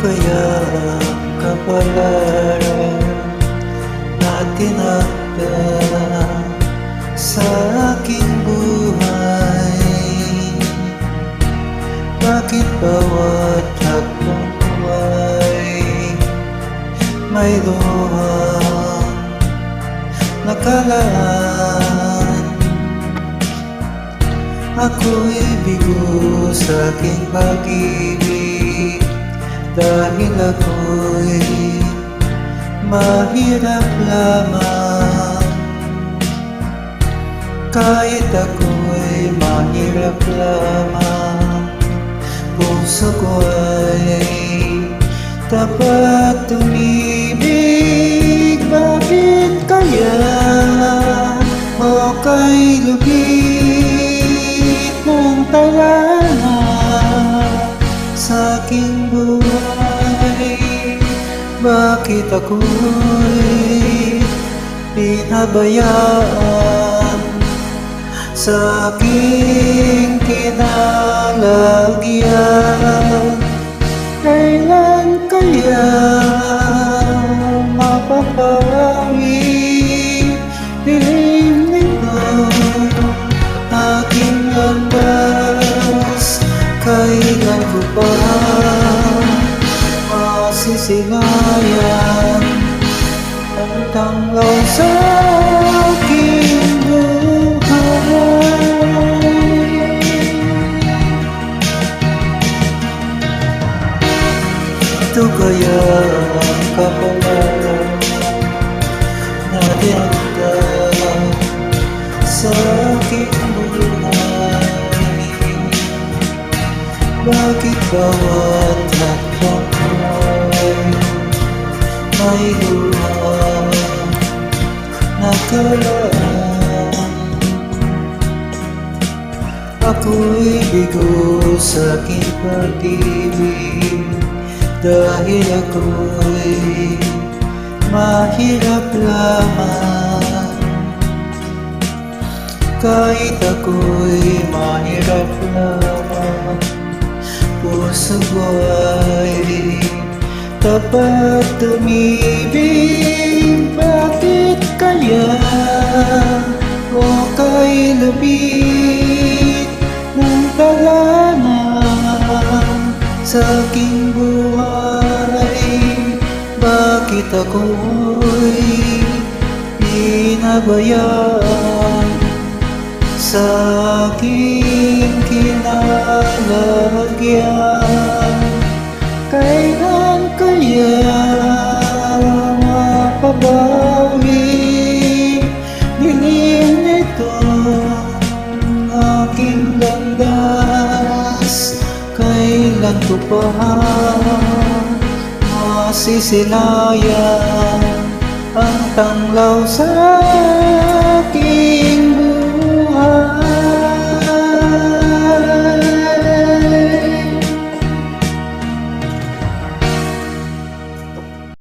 kaya ang kapalaran na tinakda sa aking buhay? Bakit bawat hakbang ko ay mayroong nakalaan? Ako'y bigo sa aking pag-ibig dahil ako'y mahirap lamang. Kahit ako'y mahirap lamang, puso ko ay dapat tumibig. Bakit kaya ako'y lubid ng talana sa aking buhay? Bakit ako'y pinabayaan sa aking kinalagyan? Kailan kaya mapapawi dilim nito aking landas? Kailan ko pa masisilayan ang tanglaw sa aking buhay? Ito kaya ang kapalaran na tinakda sa aking buhay? Bakit bawat hakbang ko ay may luha nakalaan? Ako'y bigo sa aking pag-ibig dahil ako'y mahirap lamang. Kahit ako'y mahirap lamang, puso ko ay dapat tumibig. Bakit kaya ako'y lubid ng talanang sa aking buhay? Bakit ako'y pinabayaan sa aking kinalagyan? Kailan kaya mapabawi dilim nito aking landas? Kailan ko pa masisilayan ang tanglaw sa